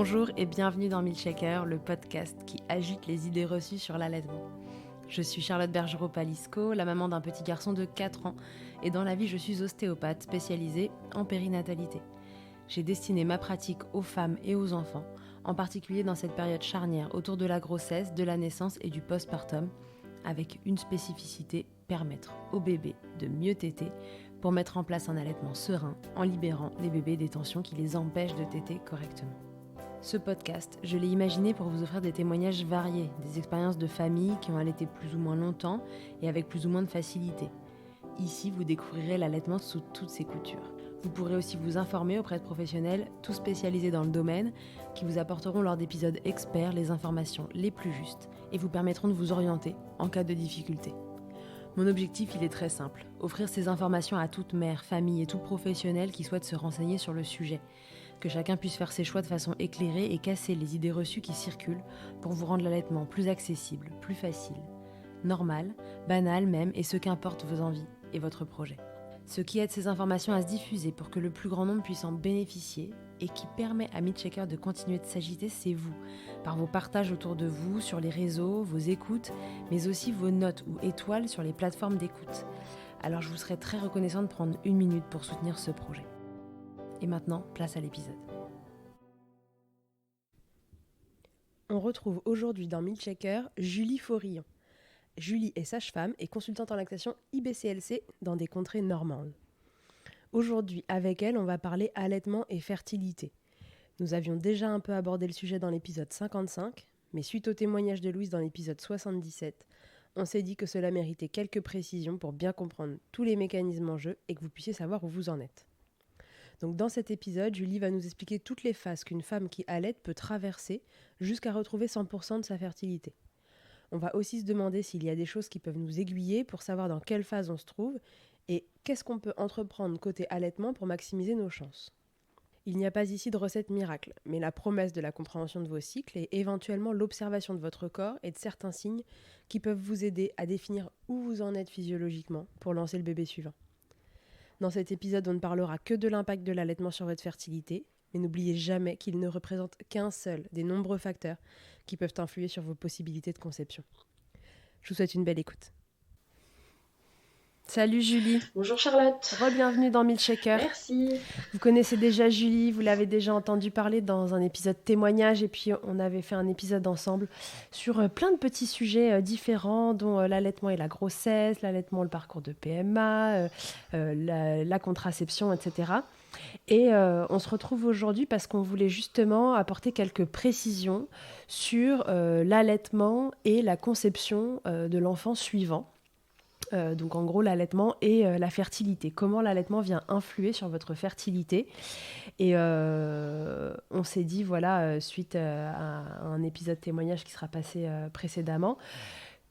Bonjour et bienvenue dans Milkshaker, le podcast qui agite les idées reçues sur l'allaitement. Je suis Charlotte Bergerot-Palisco, la maman d'un petit garçon de 4 ans, et dans la vie je suis ostéopathe spécialisée en périnatalité. J'ai destiné ma pratique aux femmes et aux enfants, en particulier dans cette période charnière autour de la grossesse, de la naissance et du postpartum, avec une spécificité, permettre au bébé de mieux téter pour mettre en place un allaitement serein en libérant les bébés des tensions qui les empêchent de téter correctement. Ce podcast, je l'ai imaginé pour vous offrir des témoignages variés, des expériences de familles qui ont allaité plus ou moins longtemps et avec plus ou moins de facilité. Ici, vous découvrirez l'allaitement sous toutes ses coutures. Vous pourrez aussi vous informer auprès de professionnels, tous spécialisés dans le domaine, qui vous apporteront lors d'épisodes experts les informations les plus justes et vous permettront de vous orienter en cas de difficulté. Mon objectif, il est très simple, offrir ces informations à toute mère, famille et tout professionnel qui souhaite se renseigner sur le sujet. Que chacun puisse faire ses choix de façon éclairée et casser les idées reçues qui circulent pour vous rendre l'allaitement plus accessible, plus facile, normal, banal même, et ce qu'importe vos envies et votre projet. Ce qui aide ces informations à se diffuser pour que le plus grand nombre puisse en bénéficier et qui permet à Milkshaker de continuer de s'agiter, c'est vous, par vos partages autour de vous, sur les réseaux, vos écoutes, mais aussi vos notes ou étoiles sur les plateformes d'écoute. Alors je vous serais très reconnaissante de prendre 1 minute pour soutenir ce projet. Et maintenant, place à l'épisode. On retrouve aujourd'hui dans Milkshaker Julie Forillon. Julie est sage-femme et consultante en lactation IBCLC dans des contrées normandes. Aujourd'hui, avec elle, on va parler allaitement et fertilité. Nous avions déjà un peu abordé le sujet dans l'épisode 55, mais suite au témoignage de Louise dans l'épisode 77, on s'est dit que cela méritait quelques précisions pour bien comprendre tous les mécanismes en jeu et que vous puissiez savoir où vous en êtes. Donc dans cet épisode, Julie va nous expliquer toutes les phases qu'une femme qui allaite peut traverser jusqu'à retrouver 100% de sa fertilité. On va aussi se demander s'il y a des choses qui peuvent nous aiguiller pour savoir dans quelle phase on se trouve et qu'est-ce qu'on peut entreprendre côté allaitement pour maximiser nos chances. Il n'y a pas ici de recette miracle, mais la promesse de la compréhension de vos cycles et éventuellement l'observation de votre corps et de certains signes qui peuvent vous aider à définir où vous en êtes physiologiquement pour lancer le bébé suivant. Dans cet épisode, on ne parlera que de l'impact de l'allaitement sur votre fertilité, mais n'oubliez jamais qu'il ne représente qu'un seul des nombreux facteurs qui peuvent influer sur vos possibilités de conception. Je vous souhaite une belle écoute. Salut Julie. Bonjour Charlotte. Re-bienvenue dans Milkshaker. Merci. Vous connaissez déjà Julie, vous l'avez déjà entendu parler dans un épisode témoignage et puis on avait fait un épisode ensemble sur plein de petits sujets différents dont l'allaitement et la grossesse, l'allaitement, le parcours de PMA, la contraception, etc. Et on se retrouve aujourd'hui parce qu'on voulait justement apporter quelques précisions sur l'allaitement et la conception de l'enfant suivant. Donc en gros l'allaitement et la fertilité. Comment l'allaitement vient influer sur votre fertilité. Et on s'est dit, voilà, suite à un épisode témoignage qui sera passé précédemment,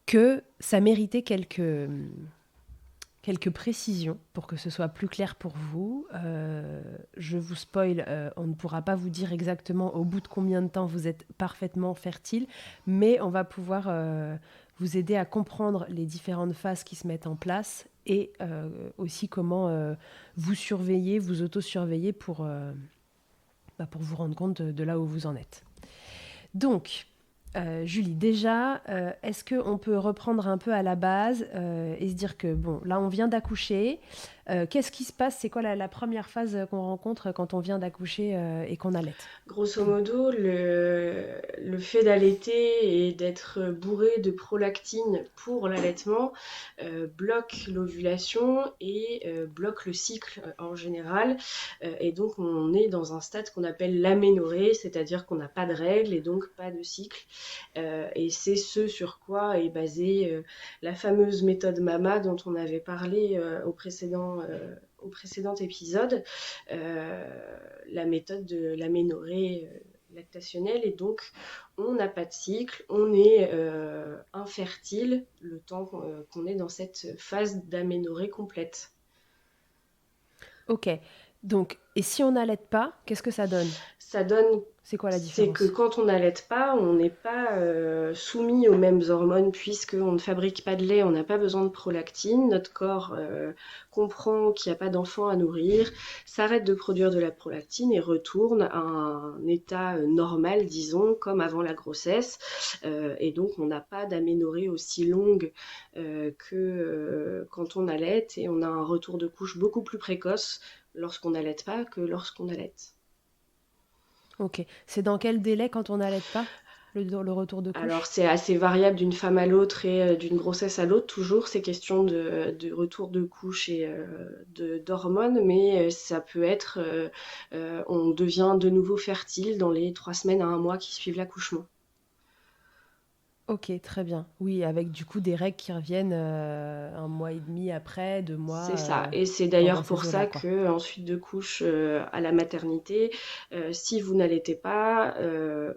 que ça méritait quelques précisions pour que ce soit plus clair pour vous. Je vous spoil, on ne pourra pas vous dire exactement au bout de combien de temps vous êtes parfaitement fertile, mais on va pouvoir vous aider à comprendre les différentes phases qui se mettent en place et aussi comment vous surveiller, vous auto-surveiller pour vous rendre compte de là où vous en êtes. Donc, Julie, déjà, est-ce qu'on peut reprendre un peu à la base et se dire que, bon, là, on vient d'accoucher. Qu'est-ce qui se passe ? C'est quoi la première phase qu'on rencontre quand on vient d'accoucher et qu'on allaite ? Grosso modo, le fait d'allaiter et d'être bourré de prolactine pour l'allaitement bloque l'ovulation et bloque le cycle en général. Et donc, on est dans un stade qu'on appelle l'aménorrhée, c'est-à-dire qu'on n'a pas de règles et donc pas de cycle. Et c'est ce sur quoi est basée la fameuse méthode MAMA dont on avait parlé au précédent épisode, la méthode de l'aménorrhée lactationnelle. Et donc, on n'a pas de cycle, on est infertile le temps qu'on est dans cette phase d'aménorrhée complète. Ok. Donc, et si on n'allaite pas, qu'est-ce que ça donne ? Ça donne C'est quoi la C'est que différence? quand on n'allait pas, on n'est pas soumis aux mêmes hormones puisqu'on ne fabrique pas de lait, on n'a pas besoin de prolactine. Notre corps comprend qu'il n'y a pas d'enfant à nourrir, s'arrête de produire de la prolactine et retourne à un état normal, disons, comme avant la grossesse. Et donc, on n'a pas d'aménorrhée aussi longue que quand on allait et on a un retour de couche beaucoup plus précoce lorsqu'on n'allait pas que lorsqu'on allait. Ok. C'est dans quel délai quand on n'allait pas le retour de Alors, couche? c'est assez variable d'une femme à l'autre et d'une grossesse à l'autre, toujours, ces questions de retour de couche et d'hormones, mais ça peut être, on devient de nouveau fertile dans les 3 semaines à un mois qui suivent l'accouchement. Ok, très bien. Oui, avec du coup des règles qui reviennent un mois et demi après, 2 mois, C'est ça, et c'est pendant d'ailleurs pour ces ça eaux-là, quoi. que ensuite de couche à la maternité, si vous n'allaitez pas,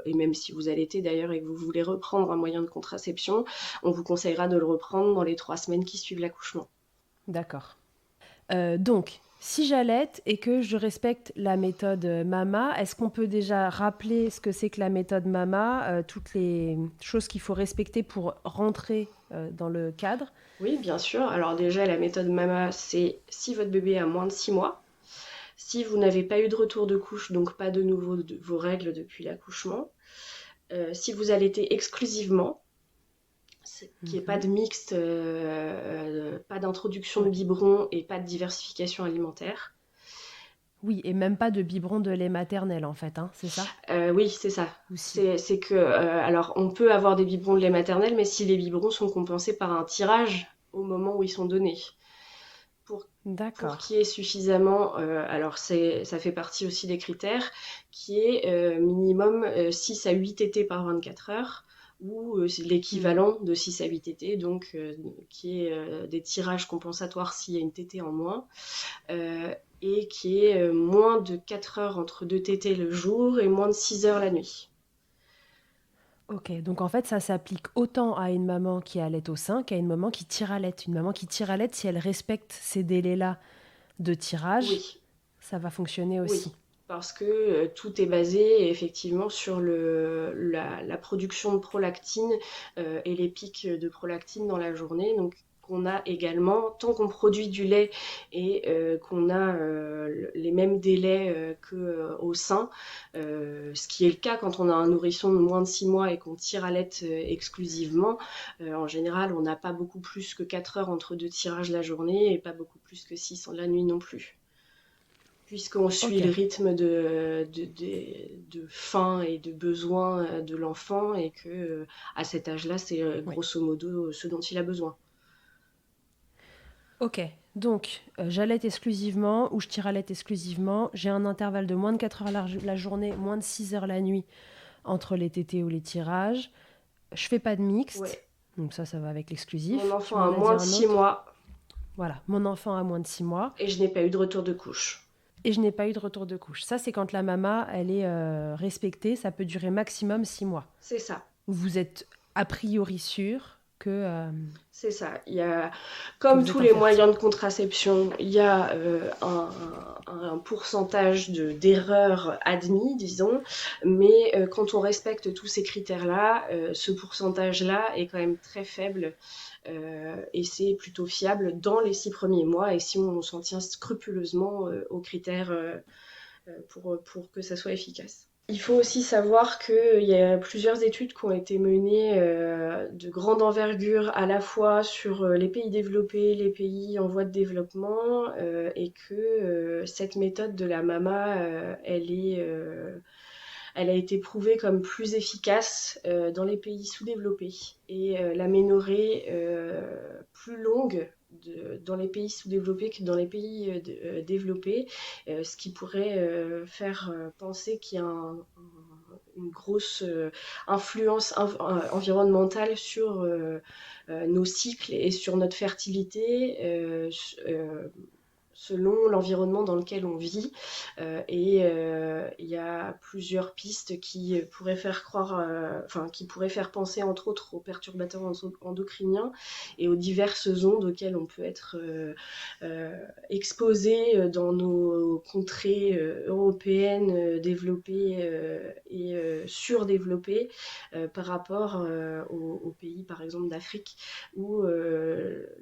et même si vous allaitez d'ailleurs et que vous voulez reprendre un moyen de contraception, on vous conseillera de le reprendre dans les 3 semaines qui suivent l'accouchement. D'accord. Donc, si j'allaite et que je respecte la méthode MAMA, est-ce qu'on peut déjà rappeler ce que c'est que la méthode MAMA, toutes les choses qu'il faut respecter pour rentrer dans le cadre? Oui, bien sûr. Alors déjà, la méthode MAMA, c'est si votre bébé a moins de 6 mois, si vous n'avez pas eu de retour de couche, donc pas de nouveau de vos règles depuis l'accouchement, si vous allaitez exclusivement, qu'il n'y ait pas Mhm. de mixte, pas d'introduction de Ouais. biberon et pas de diversification alimentaire. Oui, et même pas de biberon de lait maternel, en fait, hein, c'est ça? Oui, c'est ça. Ou si? C'est que, alors, on peut avoir des biberons de lait maternel, mais si les biberons sont compensés par un tirage au moment où ils sont donnés. Pour, pour D'accord. qu'il y ait suffisamment, alors ça fait partie aussi des critères, qui est minimum 6 à 8 tétés par 24 heures, ou c'est Hmm. l'équivalent de 6 à 8 tétés, donc qui est des tirages compensatoires s'il y a une tétée en moins, et qui est moins de 4 heures entre deux tétées le jour et moins de 6 heures la nuit. Ok, donc en fait, ça s'applique autant à une maman qui allait au sein qu'à une maman qui tire à l'aide. Une maman qui tire à l'aide, si elle respecte ces délais-là de tirage, Oui, ça va fonctionner oui, aussi. parce que tout est basé effectivement sur la production de prolactine et les pics de prolactine dans la journée. Donc, qu'on a également, tant qu'on produit du lait et qu'on a les mêmes délais qu'au sein, ce qui est le cas quand on a un nourrisson de moins de 6 mois et qu'on tire à lait exclusivement. En général, on n'a pas beaucoup plus que 4 heures entre deux tirages la journée et pas beaucoup plus que 6 la nuit non plus, puisqu'on suit Ok, le rythme de faim et de besoin de l'enfant et que à cet âge-là, c'est oui. grosso modo ce dont il a besoin. Ok, donc j'allaite exclusivement ou je tire à l'aide exclusivement. J'ai un intervalle de moins de 4 heures la journée, moins de 6 heures la nuit entre les tétés ou les tirages. Je fais pas de Ouais. mixte, donc ça va avec Mon l'exclusif. Tu enfant a m'en as dit moins de un 6 autre. mois Voilà, mon enfant a moins de 6 mois et je n'ai pas eu de retour de couche. et je n'ai pas eu de retour de couche. Ça, c'est quand la mama, elle est respectée. Ça peut durer maximum 6 mois. C'est ça. Vous êtes a priori sûr C'est ça. Il y a, que comme vous tous êtes les infertile. moyens de contraception, il y a un pourcentage d'erreurs admis, disons, mais quand on respecte tous ces critères-là, ce pourcentage-là est quand même très faible et c'est plutôt fiable dans les 6 premiers mois et si on s'en tient scrupuleusement aux critères pour que ça soit efficace. Il faut aussi savoir qu'il y a plusieurs études qui ont été menées de grande envergure à la fois sur les pays développés, les pays en voie de développement, et que cette méthode de la MAMA, elle a été prouvée comme plus efficace dans les pays sous-développés et l'aménorrhée plus longue dans les pays sous-développés que dans les pays développés, ce qui pourrait faire penser qu'il y a une grosse influence environnementale sur nos cycles et sur notre fertilité, selon l'environnement dans lequel on vit. Il y a plusieurs pistes qui pourraient faire croire, qui pourraient faire penser entre autres aux perturbateurs endocriniens et aux diverses ondes auxquelles on peut être exposé dans nos contrées européennes développées et surdéveloppées par rapport aux pays par exemple d'Afrique où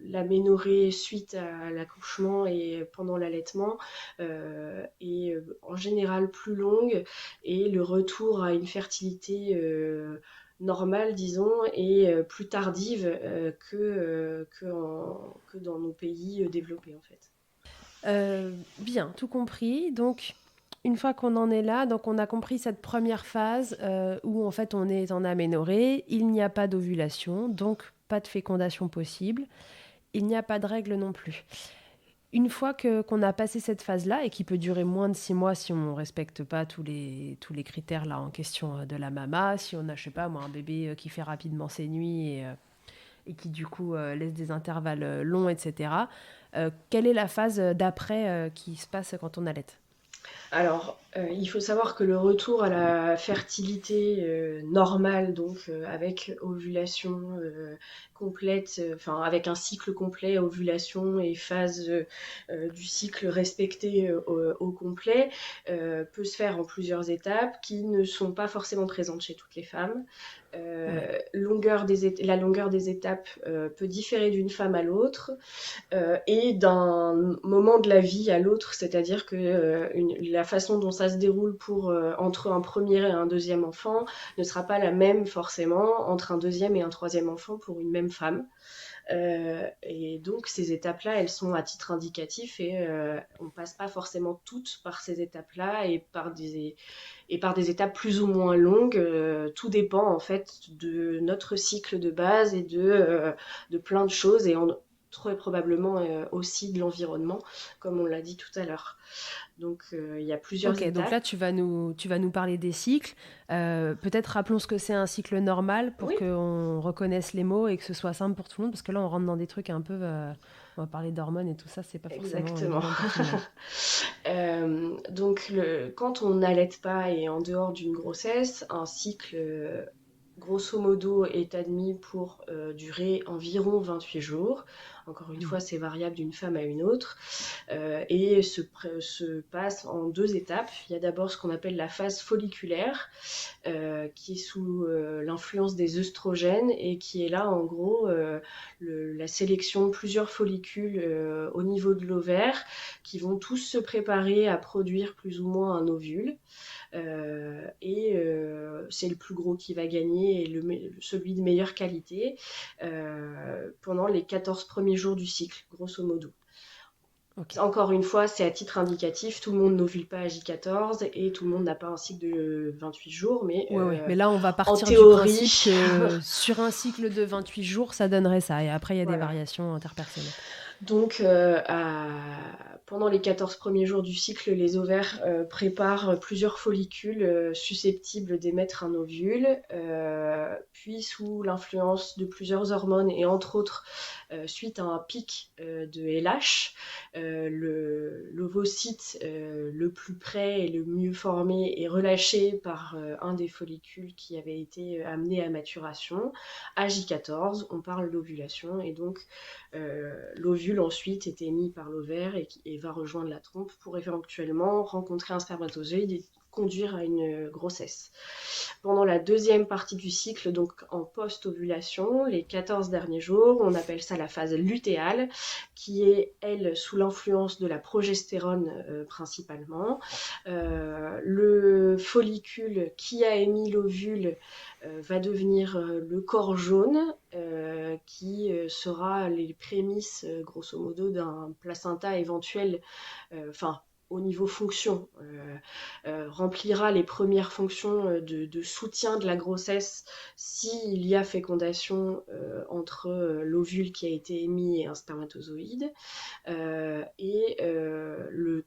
l'aménorrhée suite à l'accouchement et pendant l'allaitement est en général plus longue et le retour à une fertilité normale, disons, et plus tardive que dans nos pays développés, en fait. Bien, tout compris. Donc, une fois qu'on en est là, donc on a compris cette première phase où en fait on est en aménorrhée, il n'y a pas d'ovulation, donc pas de fécondation possible, il n'y a pas de règles non plus. Une fois qu'on a passé cette phase-là, et qui peut durer moins de 6 mois si on ne respecte pas tous les critères là en question de la mama, si on a, je sais pas moi, un bébé qui fait rapidement ses nuits et qui du coup laisse des intervalles longs, etc. Quelle est la phase d'après qui se passe quand on allaite ? Alors, il faut savoir que le retour à la fertilité normale, donc avec ovulation complète, avec un cycle complet, ovulation et phase du cycle respecté au complet, peut se faire en plusieurs étapes qui ne sont pas forcément présentes chez toutes les femmes. La longueur des étapes peut différer d'une femme à l'autre et d'un moment de la vie à l'autre, c'est-à-dire que la façon dont ça se déroule entre un premier et un deuxième enfant ne sera pas la même forcément entre un deuxième et un troisième enfant pour une même femme. Et donc ces étapes-là, elles sont à titre indicatif et on passe pas forcément toutes par ces étapes-là et par des étapes plus ou moins longues. Tout dépend en fait de notre cycle de base et de plein de choses et très probablement aussi de l'environnement, comme on l'a dit tout à l'heure. Donc il y a plusieurs étapes. Donc là tu vas nous parler des cycles. Peut-être rappelons ce que c'est un cycle normal pour qu'on reconnaisse les mots et que ce soit simple pour tout le monde, parce que là on rentre dans des trucs un peu... on va parler d'hormones et tout ça, c'est pas forcément... Exactement. Donc quand on n'allaite pas et en dehors d'une grossesse, un cycle... grosso modo, est admis pour durer environ 28 jours. Encore une fois, c'est variable d'une femme à une autre. Et se passe en 2 étapes. Il y a d'abord ce qu'on appelle la phase folliculaire, qui est sous l'influence des œstrogènes et qui est là, en gros, la sélection de plusieurs follicules au niveau de l'ovaire qui vont tous se préparer à produire plus ou moins un ovule. C'est le plus gros qui va gagner et celui de meilleure qualité pendant les 14 premiers jours du cycle, grosso modo. Okay. Encore une fois, c'est à titre indicatif, tout le monde n'ovule pas à J14 et tout le monde n'a pas un cycle de 28 jours, mais mais là on va partir en théorie... du principe que sur un cycle de 28 jours, ça donnerait ça, et après il y a des variations interpersonnelles. Donc, pendant les 14 premiers jours du cycle, les ovaires préparent plusieurs follicules susceptibles d'émettre un ovule. Puis, sous l'influence de plusieurs hormones, et entre autres, suite à un pic de LH, l'ovocyte le plus près et le mieux formé est relâché par un des follicules qui avait été amené à maturation. À J14, on parle d'ovulation, et donc l'ovule ensuite est émis par l'ovaire et va rejoindre la trompe pour éventuellement rencontrer un spermatozoïde et conduire à une grossesse. Pendant la deuxième partie du cycle, donc en post-ovulation, les 14 derniers jours, on appelle ça la phase lutéale, qui est, elle, sous l'influence de la progestérone principalement. Le follicule qui a émis l'ovule va devenir le corps jaune, qui sera les prémices, grosso modo, d'un placenta éventuel, au niveau fonction, remplira les premières fonctions de soutien de la grossesse s'il y a fécondation entre l'ovule qui a été émis et un spermatozoïde. Le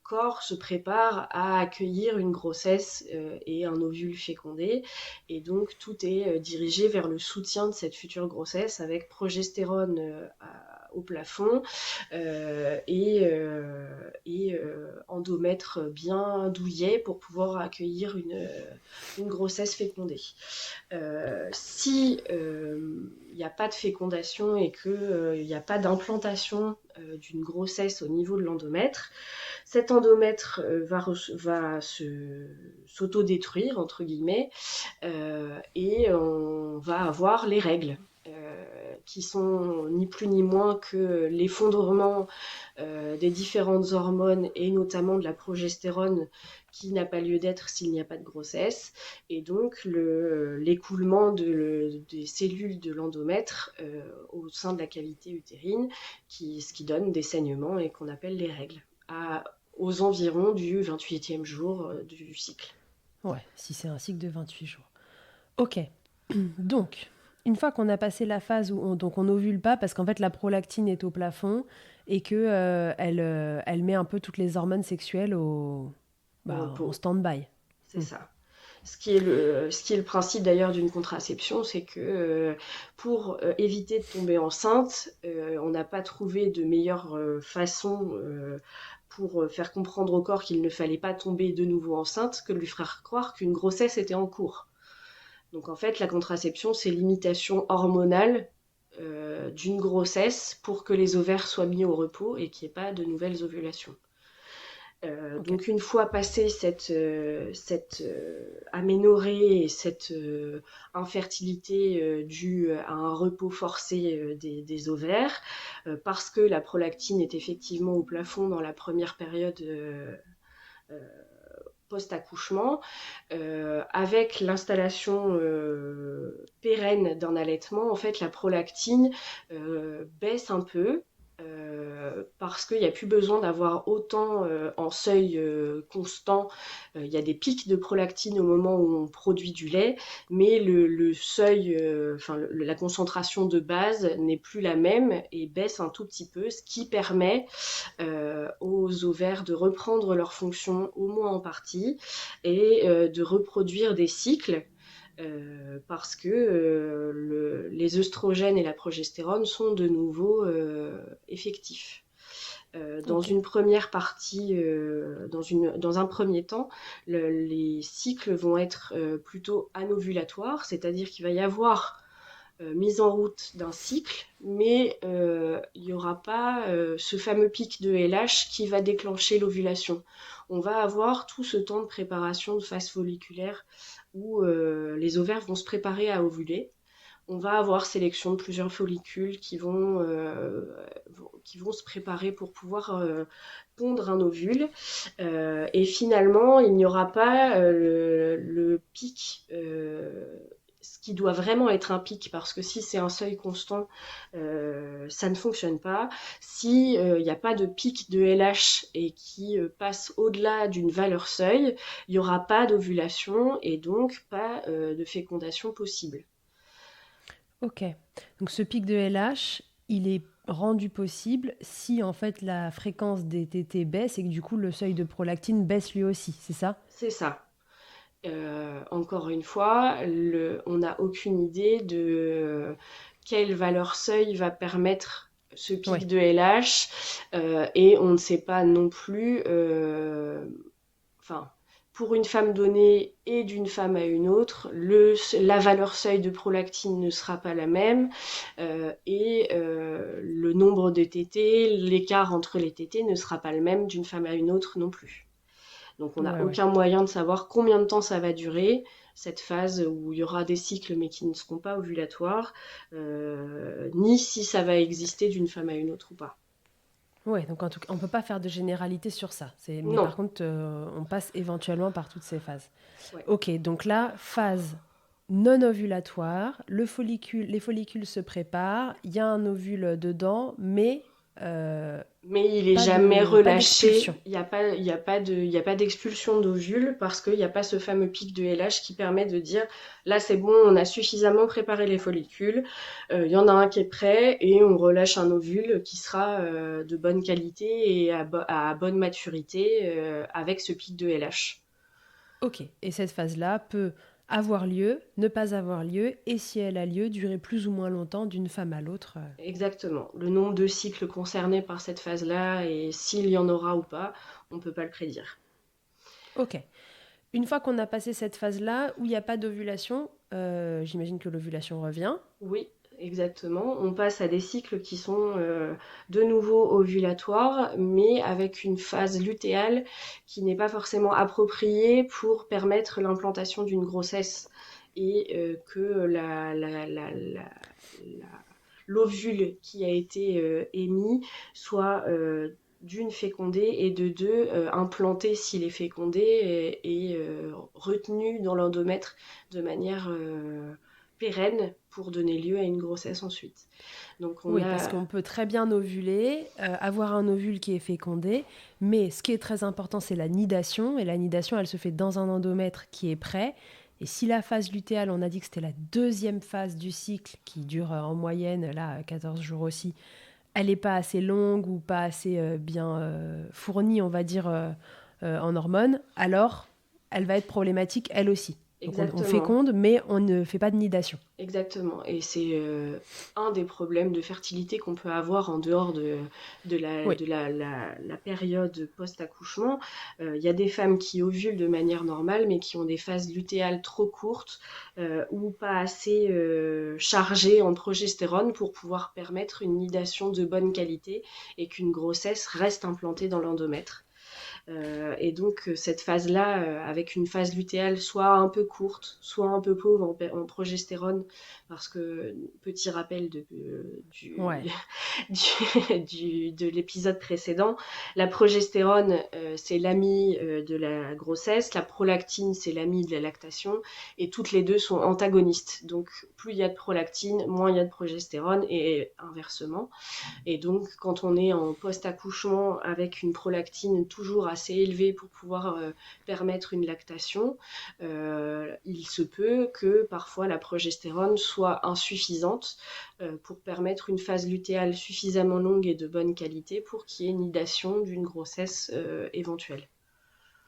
corps se prépare à accueillir une grossesse et un ovule fécondé. Et donc, tout est dirigé vers le soutien de cette future grossesse avec progestérone au plafond et endomètre bien douillet pour pouvoir accueillir une grossesse fécondée. Si il n'y a pas de fécondation et qu'il n'y a pas d'implantation d'une grossesse au niveau de l'endomètre, cet endomètre va s'autodétruire, entre guillemets, et on va avoir les règles, qui sont ni plus ni moins que l'effondrement des différentes hormones et notamment de la progestérone qui n'a pas lieu d'être s'il n'y a pas de grossesse, et donc l'écoulement des cellules de l'endomètre au sein de la cavité utérine, ce qui donne des saignements et qu'on appelle les règles, aux environs du 28e jour du cycle. Ouais, si c'est un cycle de 28 jours. Ok, donc, une fois qu'on a passé la phase où on n'ovule pas, parce qu'en fait la prolactine est au plafond et qu'elle elle met un peu toutes les hormones sexuelles en stand-by. C'est ça. Ce qui est le principe d'ailleurs d'une contraception, c'est que pour éviter de tomber enceinte, on n'a pas trouvé de meilleure façon pour faire comprendre au corps qu'il ne fallait pas tomber de nouveau enceinte que de lui faire croire qu'une grossesse était en cours. Donc en fait, la contraception, c'est l'imitation hormonale d'une grossesse pour que les ovaires soient mis au repos et qu'il n'y ait pas de nouvelles ovulations. Okay. Donc une fois passée cette aménorrhée et cette infertilité due à un repos forcé des ovaires, parce que la prolactine est effectivement au plafond dans la première période post-accouchement, avec l'installation pérenne d'un allaitement, en fait la prolactine baisse un peu, parce qu'il n'y a plus besoin d'avoir autant en seuil constant. Il y a des pics de prolactine au moment où on produit du lait, mais le seuil, la concentration de base n'est plus la même et baisse un tout petit peu, ce qui permet aux ovaires de reprendre leur fonction au moins en partie et de reproduire des cycles. Parce que les œstrogènes et la progestérone sont de nouveau effectifs. Dans une première partie, dans un premier temps, les cycles vont être plutôt anovulatoires, c'est-à-dire qu'il va y avoir mise en route d'un cycle, mais il n'y aura pas ce fameux pic de LH qui va déclencher l'ovulation. On va avoir tout ce temps de préparation de phase folliculaire où les ovaires vont se préparer à ovuler. On va avoir sélection de plusieurs follicules qui vont se préparer pour pouvoir pondre un ovule. Et finalement, il n'y aura pas le pic, ce qui doit vraiment être un pic, parce que si c'est un seuil constant, ça ne fonctionne pas. Si il n'y a pas de pic de LH et qui passe au-delà d'une valeur seuil, il n'y aura pas d'ovulation et donc pas de fécondation possible. Ok, donc ce pic de LH, il est rendu possible si en fait la fréquence des tétés baisse et que du coup le seuil de prolactine baisse lui aussi, c'est ça ? C'est ça. Encore une fois, on n'a aucune idée de quelle valeur seuil va permettre ce pic de LH et on ne sait pas non plus, pour une femme donnée et d'une femme à une autre, la valeur seuil de prolactine ne sera pas la même et le nombre de tétés, l'écart entre les tétés ne sera pas le même d'une femme à une autre non plus. Donc on n'a aucun moyen de savoir combien de temps ça va durer, cette phase où il y aura des cycles mais qui ne seront pas ovulatoires, ni si ça va exister d'une femme à une autre ou pas. Oui, donc en tout cas, on ne peut pas faire de généralité sur ça. Mais par contre, on passe éventuellement par toutes ces phases. Ouais. Ok, donc là, phase non ovulatoire, les follicules se préparent, il y a un ovule dedans, mais il n'est jamais relâché. Il n'y a pas d'expulsion d'ovule parce qu'il n'y a pas ce fameux pic de LH qui permet de dire là c'est bon, on a suffisamment préparé les follicules, il y en a un qui est prêt et on relâche un ovule qui sera de bonne qualité et à bonne maturité avec ce pic de LH. Ok, et cette phase-là peut avoir lieu, ne pas avoir lieu, et si elle a lieu, durer plus ou moins longtemps d'une femme à l'autre. Exactement. Le nombre de cycles concernés par cette phase-là et s'il y en aura ou pas, on ne peut pas le prédire. Ok. Une fois qu'on a passé cette phase-là, où il n'y a pas d'ovulation, j'imagine que l'ovulation revient. Oui, exactement. On passe à des cycles qui sont de nouveau ovulatoires, mais avec une phase lutéale qui n'est pas forcément appropriée pour permettre l'implantation d'une grossesse et que l'ovule qui a été émis soit d'une fécondé et de deux implanté s'il est fécondé et retenu dans l'endomètre de manière pérenne pour donner lieu à une grossesse ensuite. Donc Oui, parce qu'on peut très bien ovuler, avoir un ovule qui est fécondé, mais ce qui est très important, c'est la nidation, et la nidation, elle se fait dans un endomètre qui est prêt. Et si la phase lutéale, on a dit que c'était la deuxième phase du cycle, qui dure en moyenne, là, 14 jours aussi, elle n'est pas assez longue ou pas assez bien fournie, on va dire, en hormones, alors elle va être problématique, elle aussi. Donc on exactement. féconde, mais on ne fait pas de nidation. Exactement. Et c'est un des problèmes de fertilité qu'on peut avoir en dehors Oui, la période post-accouchement. Il y a des femmes qui ovulent de manière normale, mais qui ont des phases lutéales trop courtes ou pas assez chargées en progestérone pour pouvoir permettre une nidation de bonne qualité et qu'une grossesse reste implantée dans l'endomètre. Et donc cette phase-là, avec une phase lutéale soit un peu courte, soit un peu pauvre en progestérone, parce que petit rappel ouais, de l'épisode précédent, la progestérone c'est l'ami de la grossesse, la prolactine c'est l'ami de la lactation, et toutes les deux sont antagonistes. Donc plus il y a de prolactine, moins il y a de progestérone, et inversement. Et donc, quand on est en post-accouchement avec une prolactine toujours assez élevée pour pouvoir permettre une lactation, il se peut que parfois la progestérone soit insuffisante pour permettre une phase lutéale suffisamment longue et de bonne qualité pour qu'il y ait nidation d'une grossesse éventuelle.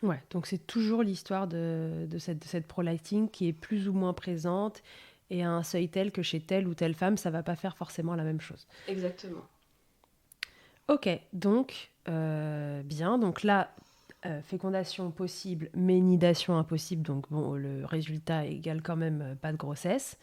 ouais. Donc c'est toujours l'histoire de cette prolactine qui est plus ou moins présente et à un seuil tel que chez telle ou telle femme, ça va pas faire forcément la même chose. Exactement. Ok, donc bien. Donc là, fécondation possible, mais nidation impossible. Donc bon, le résultat égale quand même pas de grossesse.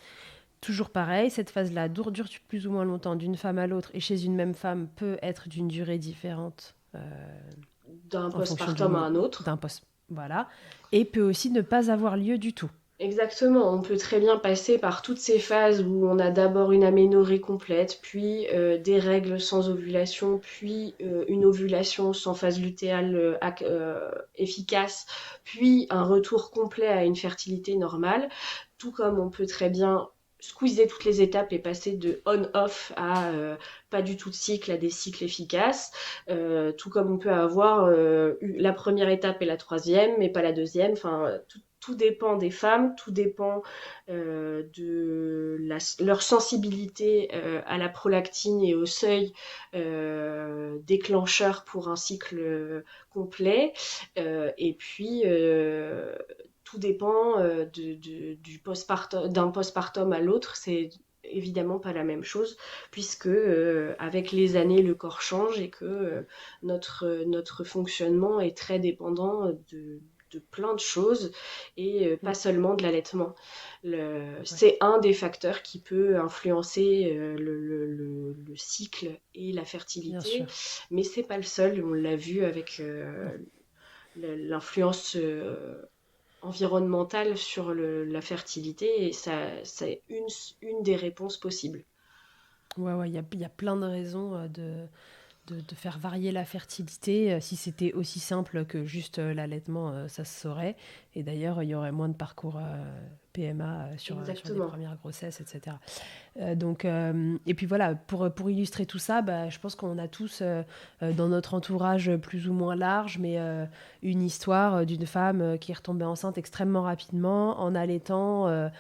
Toujours pareil, cette phase-là dure plus ou moins longtemps d'une femme à l'autre et chez une même femme peut être d'une durée différente D'un en fonction postpartum à un autre. d'un poste. Voilà. Et peut aussi ne pas avoir lieu du tout. Exactement, on peut très bien passer par toutes ces phases où on a d'abord une aménorrhée complète, puis des règles sans ovulation, puis une ovulation sans phase lutéale efficace, puis un retour complet à une fertilité normale, tout comme on peut très bien squeezer toutes les étapes et passer de on-off à pas du tout de cycle à des cycles efficaces, tout comme on peut avoir la première étape et la troisième, mais pas la deuxième, enfin tout dépend des femmes, tout dépend de leur sensibilité à la prolactine et au seuil déclencheur pour un cycle complet. Et puis, tout dépend d'un postpartum à l'autre. C'est évidemment pas la même chose puisque avec les années le corps change et que notre fonctionnement est très dépendant de plein de choses et pas seulement de l'allaitement. Ouais, C'est un des facteurs qui peut influencer le cycle et la bien fertilité, sûr. mais c'est pas le seul. On l'a vu avec Non. l'influence environnementale sur la fertilité et ça, c'est une des réponses possibles. Ouais, ouais, il y a plein de raisons de faire varier la fertilité. Si c'était aussi simple que juste l'allaitement, ça se saurait. Et d'ailleurs, il y aurait moins de parcours PMA sur les Exactement. premières grossesses, etc. Et puis voilà, pour illustrer tout ça, je pense qu'on a tous dans notre entourage plus ou moins large, mais une histoire d'une femme qui est retombée enceinte extrêmement rapidement, en allaitant,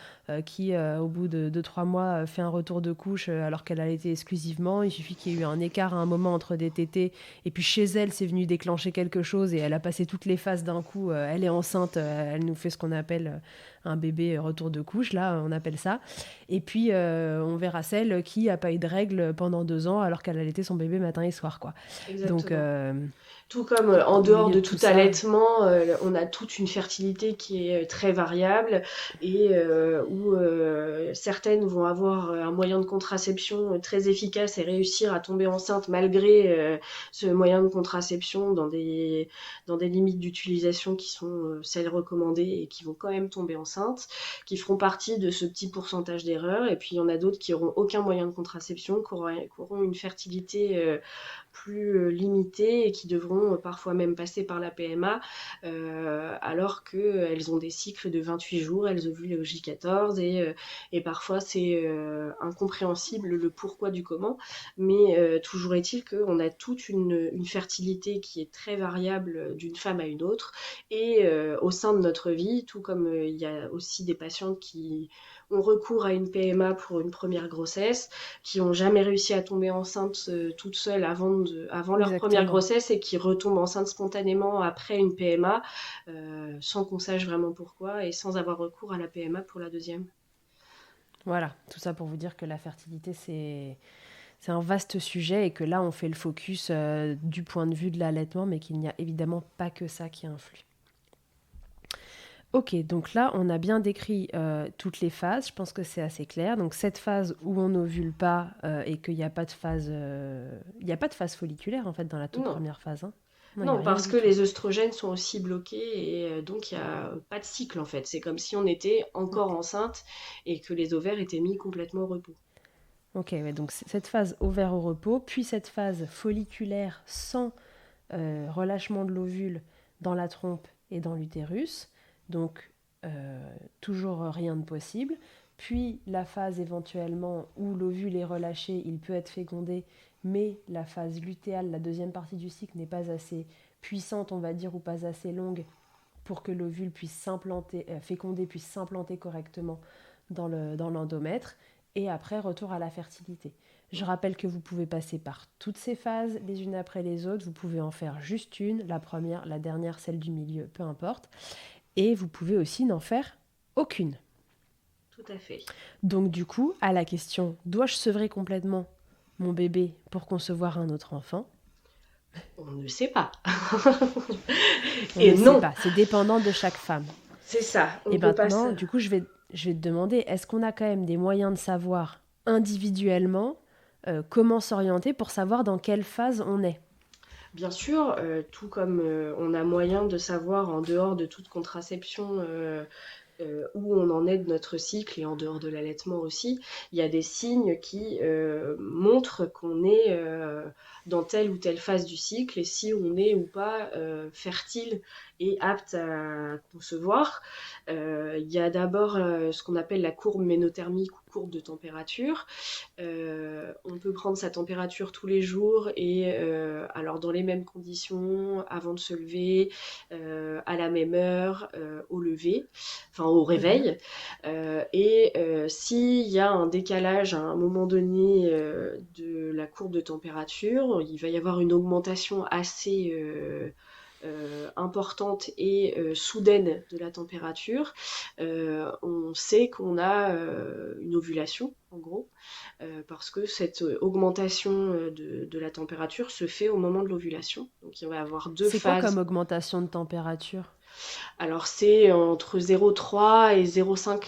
qui au bout de 2-3 mois fait un retour de couche alors qu'elle allaitait exclusivement. Il suffit qu'il y ait eu un écart à un moment entre des tétées, et puis chez elle, c'est venu déclencher quelque chose, et elle a passé toutes les phases d'un coup. Elle est enceinte, elle nous fait ce qu'on appelle un bébé retour de couche, là, on appelle ça. Et puis, on verra celle qui n'a pas eu de règles pendant 2 ans alors qu'elle allaitait son bébé matin et soir, quoi. Exactement. Donc, tout comme en dehors de tout allaitement, on a toute une fertilité qui est très variable et où certaines vont avoir un moyen de contraception très efficace et réussir à tomber enceinte malgré ce moyen de contraception dans des limites d'utilisation qui sont celles recommandées et qui vont quand même tomber enceinte, qui feront partie de ce petit pourcentage d'erreurs. Et puis il y en a d'autres qui n'auront aucun moyen de contraception, qui auront une fertilité plus limitées et qui devront parfois même passer par la PMA alors qu'elles ont des cycles de 28 jours, elles ovulent au J14 et parfois c'est incompréhensible le pourquoi du comment, mais toujours est-il qu'on a toute une fertilité qui est très variable d'une femme à une autre et au sein de notre vie, tout comme il y a aussi des patientes qui ont recours à une PMA pour une première grossesse, qui n'ont jamais réussi à tomber enceinte toutes seules avant leur Exactement. première grossesse et qui retombent enceintes spontanément après une PMA, sans qu'on sache vraiment pourquoi et sans avoir recours à la PMA pour la deuxième. Voilà, tout ça pour vous dire que la fertilité, c'est un vaste sujet et que là, on fait le focus du point de vue de l'allaitement, mais qu'il n'y a évidemment pas que ça qui influe. Ok, donc là, on a bien décrit toutes les phases. Je pense que c'est assez clair. Donc cette phase où on n'ovule pas et qu'il n'y a pas de phase, il n'y a pas de phase folliculaire en fait dans la toute première phase. Hein. Non, parce que les œstrogènes sont aussi bloqués et donc il n'y a pas de cycle en fait. C'est comme si on était encore enceinte et que les ovaires étaient mis complètement au repos. Ok, ouais, donc cette phase ovaire au repos, puis cette phase folliculaire sans relâchement de l'ovule dans la trompe et dans l'utérus. Donc, toujours rien de possible. Puis, la phase éventuellement où l'ovule est relâché, il peut être fécondé, mais la phase lutéale, la deuxième partie du cycle, n'est pas assez puissante, on va dire, ou pas assez longue pour que l'ovule puisse s'implanter, fécondé puisse s'implanter correctement dans l'endomètre. Et après, retour à la fertilité. Je rappelle que vous pouvez passer par toutes ces phases, les unes après les autres. Vous pouvez en faire juste une, la première, la dernière, celle du milieu, peu importe. Et vous pouvez aussi n'en faire aucune. Tout à fait. Donc du coup, à la question, dois-je sevrer complètement mon bébé pour concevoir un autre enfant ? On ne sait pas. Et non, sait pas. C'est dépendant de chaque femme. C'est ça. Et maintenant, du coup, je vais te demander, est-ce qu'on a quand même des moyens de savoir individuellement comment s'orienter pour savoir dans quelle phase on est ? Bien sûr, tout comme on a moyen de savoir en dehors de toute contraception où on en est de notre cycle et en dehors de l'allaitement aussi, il y a des signes qui montrent qu'on est dans telle ou telle phase du cycle et si on est ou pas fertile et apte à concevoir. Il y a d'abord ce qu'on appelle la courbe ménothermique ou courbe de température. On peut prendre sa température tous les jours et alors dans les mêmes conditions, avant de se lever, à la même heure, au lever, enfin au réveil. S'il y a un décalage à un moment donné de la courbe de température, il va y avoir une augmentation assez importante et soudaine de la température, on sait qu'on a une ovulation en gros, parce que cette augmentation de la température se fait au moment de l'ovulation. Donc il va y avoir deux phases. C'est quoi comme augmentation de température ? Alors c'est entre 0,3 et 0,5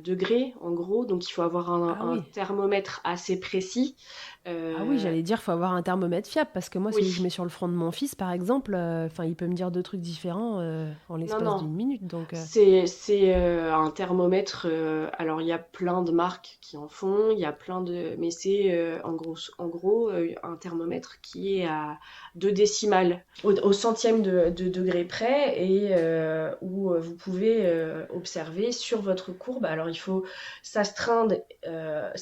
degrés en gros, donc il faut avoir un thermomètre assez précis. Ah oui, j'allais dire, il faut avoir un thermomètre fiable, parce que moi, celui que je mets sur le front de mon fils, par exemple, il peut me dire 2 trucs différents en l'espace d'une minute. Donc, C'est un thermomètre, alors il y a plein de marques qui en font, il y a plein de... mais c'est en gros un thermomètre qui est à 2 décimales, au centième de degré près, et où vous pouvez observer sur votre courbe courbe. Alors il faut s'astreindre à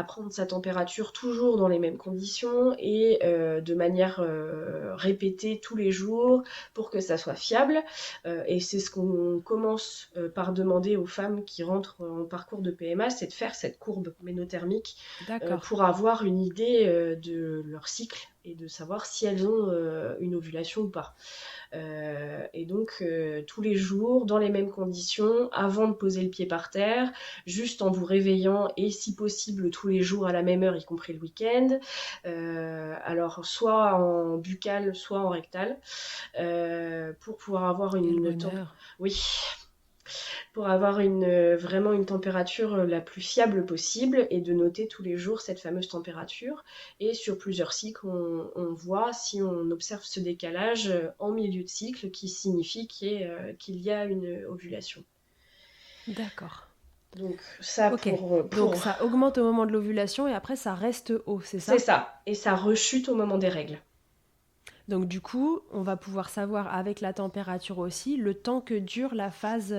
prendre sa température toujours dans les mêmes conditions et de manière répétée tous les jours pour que ça soit fiable. Et c'est ce qu'on commence par demander aux femmes qui rentrent en parcours de PMA, c'est de faire cette courbe ménothermique pour avoir une idée de leur cycle et de savoir si elles ont une ovulation ou pas. Et donc tous les jours, dans les mêmes conditions, avant de poser le pied par terre, juste en vous réveillant et si possible tous les jours à la même heure, y compris le week-end. Alors soit en buccal, soit en rectal, pour pouvoir avoir oui. Pour avoir vraiment une température la plus fiable possible et de noter tous les jours cette fameuse température. Et sur plusieurs cycles, on voit si on observe ce décalage en milieu de cycle qui signifie qu'il y a une ovulation. D'accord. Donc ça Donc ça augmente au moment de l'ovulation et après ça reste haut, c'est ça ? C'est ça. Et ça rechute au moment des règles. Donc du coup, on va pouvoir savoir avec la température aussi le temps que dure la phase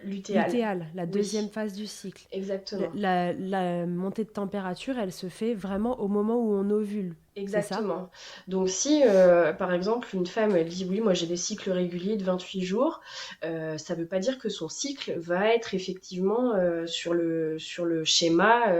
lutéale, la deuxième phase du cycle. Exactement. La montée de température, elle se fait vraiment au moment où on ovule. Exactement. Donc si, par exemple, une femme elle dit « Oui, moi j'ai des cycles réguliers de 28 jours », ça ne veut pas dire que son cycle va être effectivement sur le schéma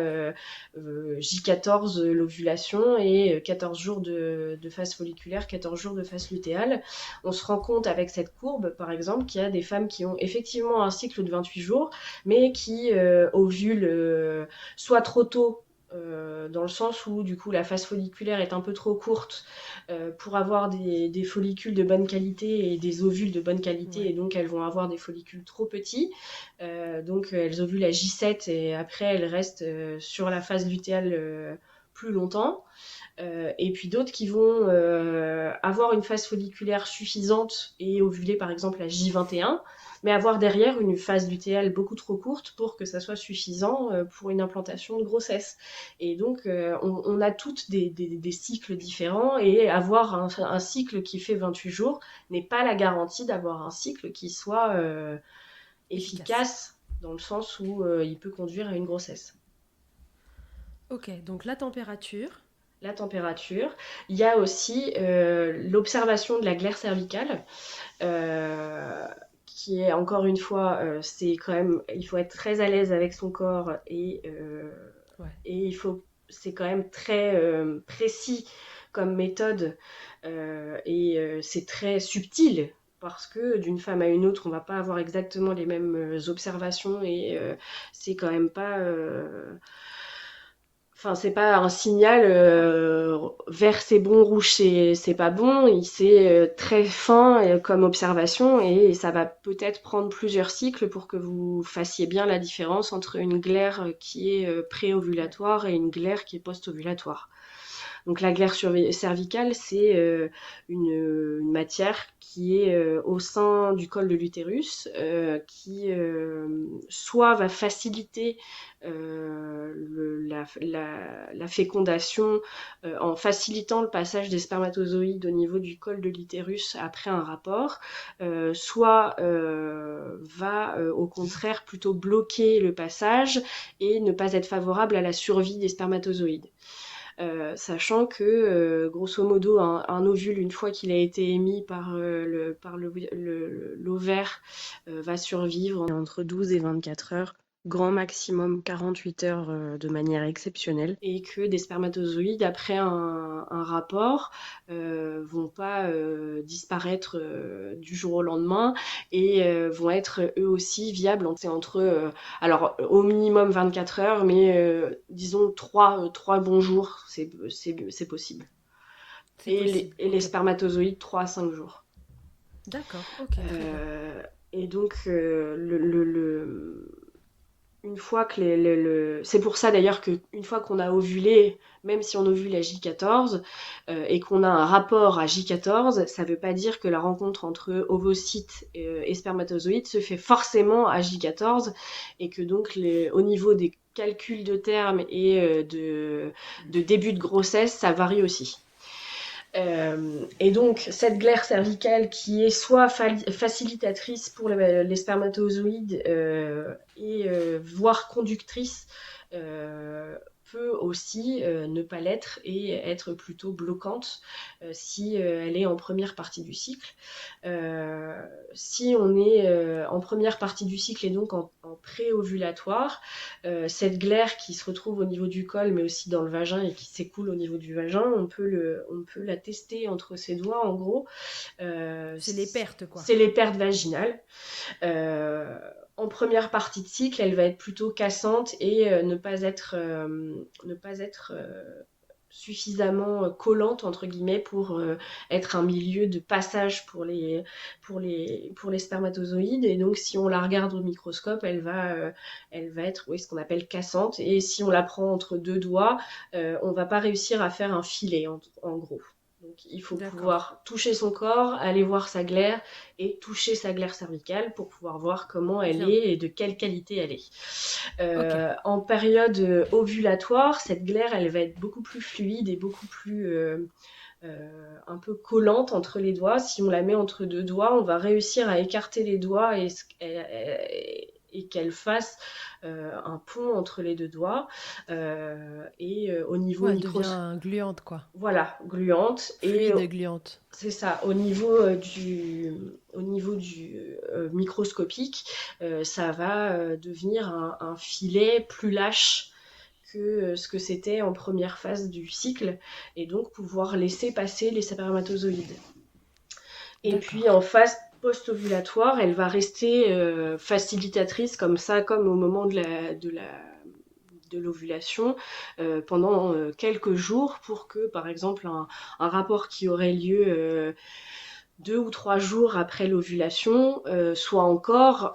J14 l'ovulation et 14 jours de phase folliculaire, 14 jours de phase lutéale. On se rend compte avec cette courbe, par exemple, qu'il y a des femmes qui ont effectivement un cycle de 28 jours, mais qui ovulent soit trop tôt, dans le sens où du coup la phase folliculaire est un peu trop courte pour avoir des follicules de bonne qualité et des ovules de bonne qualité, et donc elles vont avoir des follicules trop petits, donc elles ovulent à J7 et après elles restent sur la phase lutéale plus longtemps. Et puis d'autres qui vont avoir une phase folliculaire suffisante et ovuler par exemple à J21, mais avoir derrière une phase lutéale beaucoup trop courte pour que ça soit suffisant pour une implantation de grossesse. Et donc on a toutes des cycles différents, et avoir un cycle qui fait 28 jours n'est pas la garantie d'avoir un cycle qui soit efficace dans le sens où il peut conduire à une grossesse. Ok, donc la température. Il y a aussi l'observation de la glaire cervicale, qui est encore une fois, c'est quand même, il faut être très à l'aise avec son corps et c'est quand même très précis comme méthode et c'est très subtil. Parce que d'une femme à une autre, on ne va pas avoir exactement les mêmes observations et c'est quand même pas... Enfin, c'est pas un signal vert c'est bon, rouge c'est pas bon. C'est très fin comme observation, et ça va peut-être prendre plusieurs cycles pour que vous fassiez bien la différence entre une glaire qui est pré-ovulatoire et une glaire qui est post-ovulatoire. Donc la glaire cervicale, c'est une matière qui est au sein du col de l'utérus, qui soit va faciliter la fécondation en facilitant le passage des spermatozoïdes au niveau du col de l'utérus après un rapport, soit va au contraire plutôt bloquer le passage et ne pas être favorable à la survie des spermatozoïdes. Sachant que grosso modo un ovule, une fois qu'il a été émis par l'ovaire, va survivre entre 12 et 24 heures, grand maximum 48 heures de manière exceptionnelle, et que des spermatozoïdes après un rapport vont pas disparaître du jour au lendemain et vont être eux aussi viables. C'est entre alors au minimum 24 heures, mais disons 3 bons jours, c'est possible. Les spermatozoïdes 3 à 5 jours. D'accord, ok. Et donc une fois que c'est pour ça d'ailleurs qu'une fois qu'on a ovulé, même si on ovule à J14 et qu'on a un rapport à J14, ça ne veut pas dire que la rencontre entre ovocytes et spermatozoïdes se fait forcément à J14, et que donc au niveau des calculs de terme et de début de grossesse, ça varie aussi. Et donc, cette glaire cervicale qui est soit facilitatrice pour les spermatozoïdes voire conductrice, peut aussi ne pas l'être et être plutôt bloquante si elle est en première partie du cycle. Si on est en première partie du cycle et donc en pré-ovulatoire, cette glaire qui se retrouve au niveau du col mais aussi dans le vagin et qui s'écoule au niveau du vagin, on peut la tester entre ses doigts en gros. C'est les pertes, quoi. C'est les pertes vaginales. En première partie de cycle, elle va être plutôt cassante et ne pas être suffisamment collante entre guillemets pour être un milieu de passage pour les spermatozoïdes. Et donc si on la regarde au microscope, elle va être ce qu'on appelle cassante. Et si on la prend entre deux doigts, on va pas réussir à faire un filet en gros. Donc il faut pouvoir toucher son corps, aller voir sa glaire et toucher sa glaire cervicale pour pouvoir voir comment elle est et de quelle qualité elle est. En période ovulatoire, cette glaire, elle va être beaucoup plus fluide et beaucoup plus un peu collante entre les doigts. Si on la met entre deux doigts, on va réussir à écarter les doigts et qu'elle fasse un pont entre les deux doigts au niveau elle devient gluante, quoi. Voilà, gluante. Fluide et gluante. C'est ça. Au niveau du microscopique, ça va devenir un filet plus lâche que ce que c'était en première phase du cycle, et donc pouvoir laisser passer les spermatozoïdes. Et puis en phase post-ovulatoire, elle va rester facilitatrice comme au moment de l'ovulation pendant quelques jours pour que, par exemple, un rapport qui aurait lieu 2 ou 3 jours après l'ovulation soit encore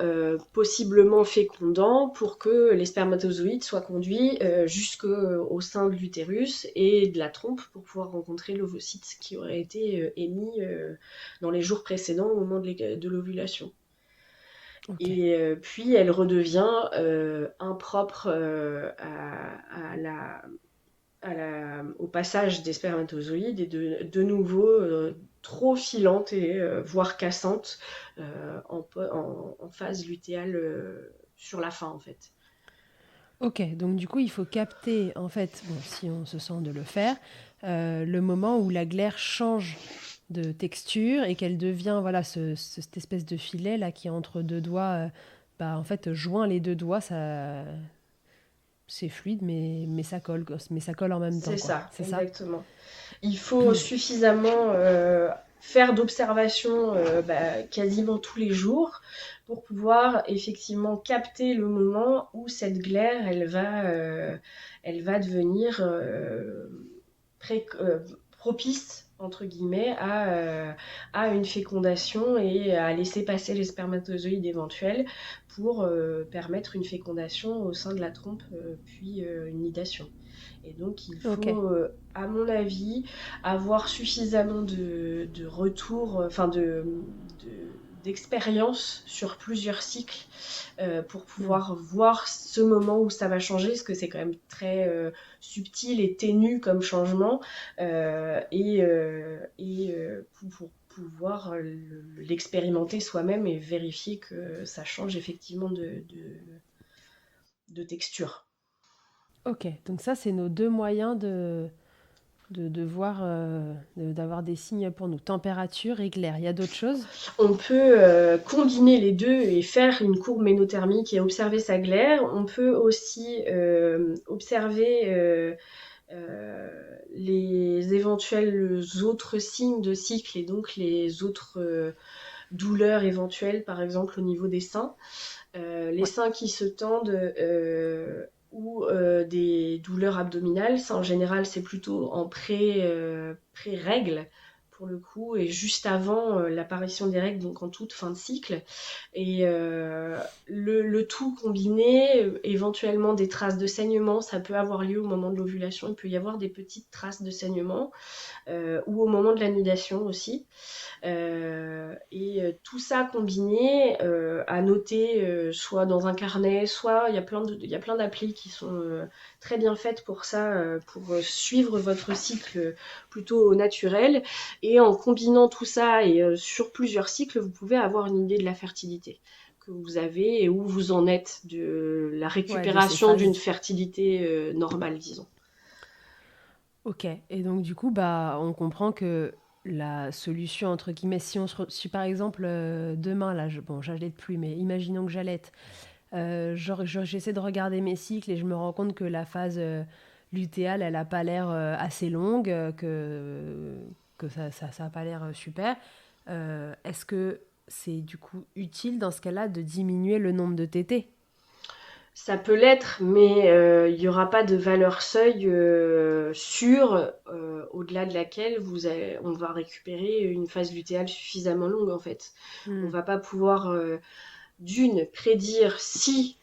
possiblement fécondant pour que les spermatozoïdes soient conduits jusqu'au sein de l'utérus et de la trompe pour pouvoir rencontrer l'ovocyte qui aurait été émis dans les jours précédents au moment de l'ovulation. Et puis elle redevient impropre au passage des spermatozoïdes et de nouveau trop filante et voire cassante en phase lutéale sur la fin en fait. Ok, donc du coup il faut capter en fait, si on se sent de le faire, le moment où la glaire change de texture et qu'elle devient cette espèce de filet là qui est entre deux doigts, en fait joint les deux doigts, ça c'est fluide mais ça colle en même temps. C'est exactement ça. Il faut suffisamment faire d'observations quasiment tous les jours pour pouvoir effectivement capter le moment où cette glaire elle va devenir propice entre guillemets à une fécondation et à laisser passer les spermatozoïdes éventuels pour permettre une fécondation au sein de la trompe puis une nidation. Et donc il faut à mon avis avoir suffisamment de retours, d'expérience sur plusieurs cycles pour pouvoir voir ce moment où ça va changer, parce que c'est quand même très subtil et ténu comme changement, pour pouvoir l'expérimenter soi-même et vérifier que ça change effectivement de texture. Ok, donc ça c'est nos deux moyens de voir, d'avoir des signes pour nous, température et glaire. Il y a d'autres choses ? On peut combiner les deux et faire une courbe ménothermique et observer sa glaire. On peut aussi observer les éventuels autres signes de cycle et donc les autres douleurs éventuelles, par exemple au niveau des seins. Les seins qui se tendent ou des douleurs abdominales, ça en général c'est plutôt en pré-règle pour le coup, et juste avant l'apparition des règles, donc en toute fin de cycle. Et le tout combiné, éventuellement des traces de saignement, ça peut avoir lieu au moment de l'ovulation. Il peut y avoir des petites traces de saignement, ou au moment de l'annulation aussi. Et tout ça combiné, à noter soit dans un carnet, soit il y a plein d'applis qui sont très bien faites pour ça, pour suivre votre cycle plutôt au naturel. Et en combinant tout ça et sur plusieurs cycles, vous pouvez avoir une idée de la fertilité que vous avez et où vous en êtes de la récupération d'une fertilité normale, disons. Ok, et donc du coup, on comprend que la solution, entre guillemets, si par exemple, demain, là, j'allaite plus, mais imaginons que j'allaite, j'essaie de regarder mes cycles et je me rends compte que la phase lutéale, elle n'a pas l'air assez longue, que ça a pas l'air super. Est-ce que c'est du coup utile dans ce cas-là de diminuer le nombre de tétés? Ça peut l'être, mais il n'y aura pas de valeur seuil sûre au-delà de laquelle on va récupérer une phase lutéale suffisamment longue en fait. On va pas pouvoir d'une prédire si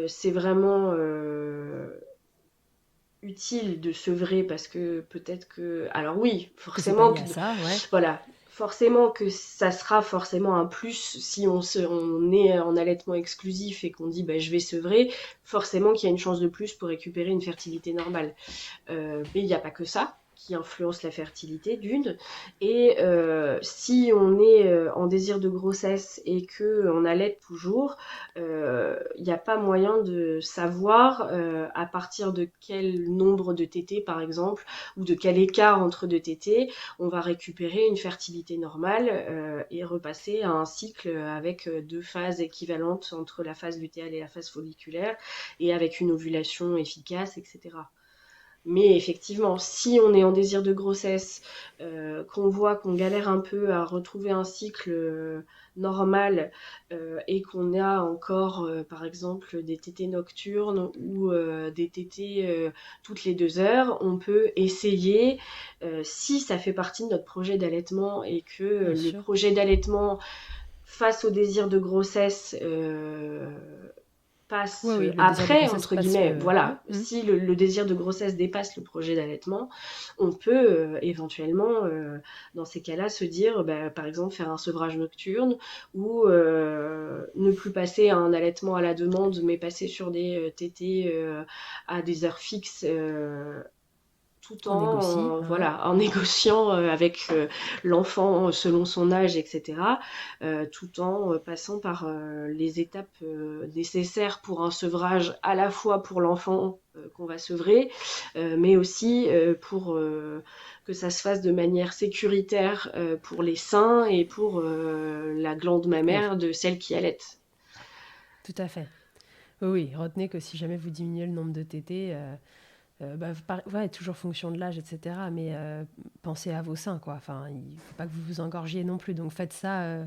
c'est vraiment utile de sevrer parce que peut-être que alors oui forcément Que c'est pas lié à ça, ouais. voilà forcément que ça sera forcément un plus si on est en allaitement exclusif et qu'on dit bah, je vais sevrer, forcément qu'il y a une chance de plus pour récupérer une fertilité normale. Mais il n'y a pas que ça qui influence la fertilité d'une. Et si on est en désir de grossesse et qu'on allait toujours, il n'y a pas moyen de savoir à partir de quel nombre de tétés, par exemple, ou de quel écart entre deux tétés, on va récupérer une fertilité normale et repasser à un cycle avec deux phases équivalentes entre la phase lutéale et la phase folliculaire, et avec une ovulation efficace, etc. Mais effectivement, si on est en désir de grossesse, qu'on voit qu'on galère un peu à retrouver un cycle normal et qu'on a encore, par exemple, des tétés nocturnes ou des tétés toutes les 2 heures, on peut essayer, si ça fait partie de notre projet d'allaitement et que le projet d'allaitement face au désir de grossesse passe après, entre guillemets, voilà, si le désir de grossesse dépasse le projet d'allaitement, on peut éventuellement, dans ces cas-là, se dire, bah, par exemple, faire un sevrage nocturne ou ne plus passer à un allaitement à la demande, mais passer sur des tétés à des heures fixes tout en négociant avec l'enfant selon son âge, etc., tout en passant par les étapes nécessaires pour un sevrage à la fois pour l'enfant qu'on va sevrer, mais aussi pour que ça se fasse de manière sécuritaire pour les seins et pour la glande mammaire de celle qui allaite. Tout à fait. Oui, retenez que si jamais vous diminuez le nombre de tétés... toujours fonction de l'âge, etc. Mais pensez à vos seins, quoi. Enfin, il ne faut pas que vous vous engorgiez non plus. Donc faites ça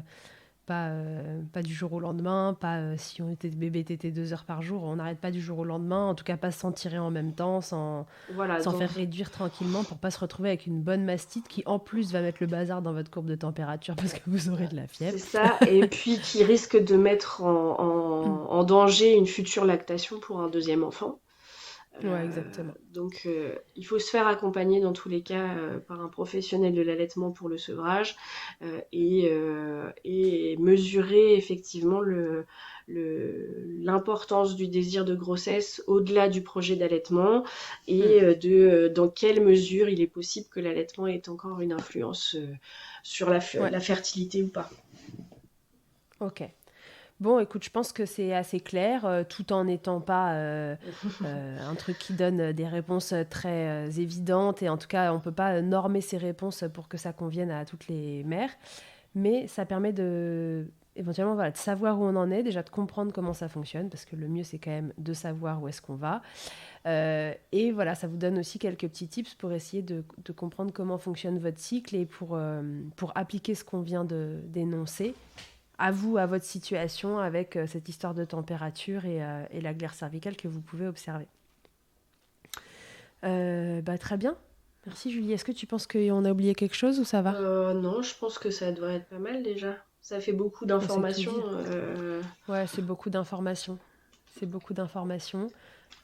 pas du jour au lendemain, pas si on était bébé tété 2 heures par jour, on n'arrête pas du jour au lendemain. En tout cas, pas s'en tirer en même temps, sans faire réduire tranquillement pour pas se retrouver avec une bonne mastite qui en plus va mettre le bazar dans votre courbe de température parce que vous aurez de la fièvre. C'est ça, et puis qui risque de mettre en danger une future lactation pour un deuxième enfant. Ouais, exactement. Donc, il faut se faire accompagner dans tous les cas par un professionnel de l'allaitement pour le sevrage et mesurer effectivement l'importance du désir de grossesse au-delà du projet d'allaitement et dans quelle mesure il est possible que l'allaitement ait encore une influence sur la fertilité ou pas. Ok. Bon, écoute, je pense que c'est assez clair, tout en n'étant pas un truc qui donne des réponses très évidentes. Et en tout cas, on ne peut pas normer ces réponses pour que ça convienne à toutes les mères. Mais ça permet éventuellement de savoir où on en est, déjà de comprendre comment ça fonctionne, parce que le mieux, c'est quand même de savoir où est-ce qu'on va. Et voilà, ça vous donne aussi quelques petits tips pour essayer de comprendre comment fonctionne votre cycle et pour appliquer ce qu'on vient d'énoncer à vous, à votre situation, avec cette histoire de température et la glaire cervicale que vous pouvez observer. Très bien. Merci Julie. Est-ce que tu penses qu'on a oublié quelque chose ou ça va? Non, je pense que ça devrait être pas mal déjà. Ça fait beaucoup On sait tout d'informations. dire. Ouais, c'est beaucoup d'informations. C'est beaucoup d'informations.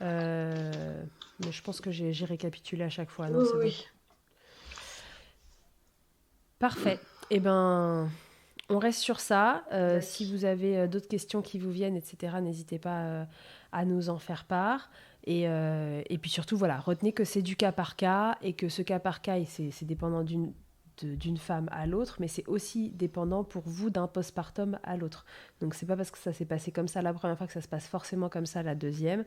Mais je pense que j'ai récapitulé à chaque fois. Non, Oui, c'est bon. oui. Parfait. Eh ben, on reste sur ça. D'accord. Si vous avez d'autres questions qui vous viennent, etc., n'hésitez pas à nous en faire part. Et puis surtout, voilà, retenez que c'est du cas par cas et que ce cas par cas, c'est dépendant d'une femme à l'autre, mais c'est aussi dépendant pour vous d'un postpartum à l'autre. Donc c'est pas parce que ça s'est passé comme ça la première fois que ça se passe forcément comme ça la deuxième.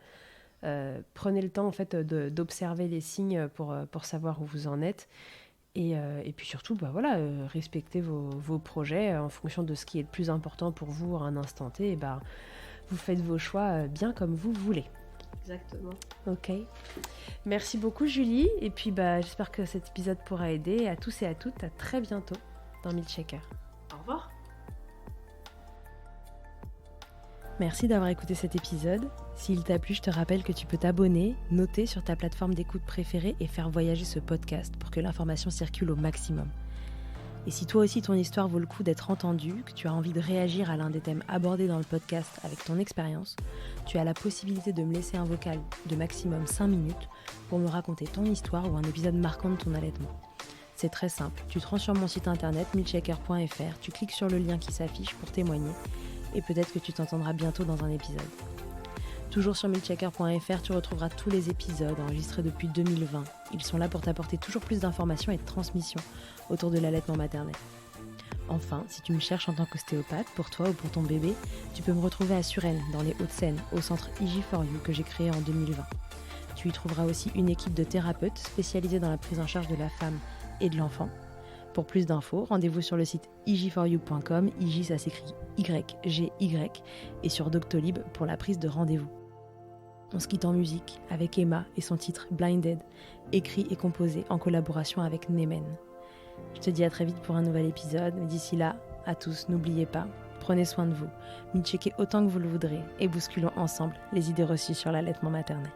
Prenez le temps en fait d'observer les signes pour savoir où vous en êtes. Et puis surtout, voilà, respectez vos projets en fonction de ce qui est le plus important pour vous à un instant T. Et vous faites vos choix bien comme vous voulez. Exactement. Ok. Merci beaucoup Julie. Et puis j'espère que cet épisode pourra aider à tous et à toutes. À très bientôt dans Milkshaker. Au revoir. Merci d'avoir écouté cet épisode. S'il t'a plu, je te rappelle que tu peux t'abonner, noter sur ta plateforme d'écoute préférée et faire voyager ce podcast pour que l'information circule au maximum. Et si toi aussi ton histoire vaut le coup d'être entendue, que tu as envie de réagir à l'un des thèmes abordés dans le podcast avec ton expérience, tu as la possibilité de me laisser un vocal de maximum 5 minutes pour me raconter ton histoire ou un épisode marquant de ton allaitement. C'est très simple, tu te rends sur mon site internet milkshaker.fr, tu cliques sur le lien qui s'affiche pour témoigner et peut-être que tu t'entendras bientôt dans un épisode. Toujours sur milkshaker.fr, tu retrouveras tous les épisodes enregistrés depuis 2020. Ils sont là pour t'apporter toujours plus d'informations et de transmissions autour de l'allaitement maternel. Enfin, si tu me cherches en tant qu'ostéopathe, pour toi ou pour ton bébé, tu peux me retrouver à Suresnes, dans les Hauts-de-Seine, au centre IG4U que j'ai créé en 2020. Tu y trouveras aussi une équipe de thérapeutes spécialisés dans la prise en charge de la femme et de l'enfant. Pour plus d'infos, rendez-vous sur le site ig4u.com, IG ça s'écrit YGY, et sur Doctolib pour la prise de rendez-vous. On se quitte en musique avec Emma et son titre Blinded, écrit et composé en collaboration avec Nemen. Je te dis à très vite pour un nouvel épisode, mais d'ici là, à tous, n'oubliez pas, prenez soin de vous, milkshaker autant que vous le voudrez et bousculons ensemble les idées reçues sur l'allaitement maternel.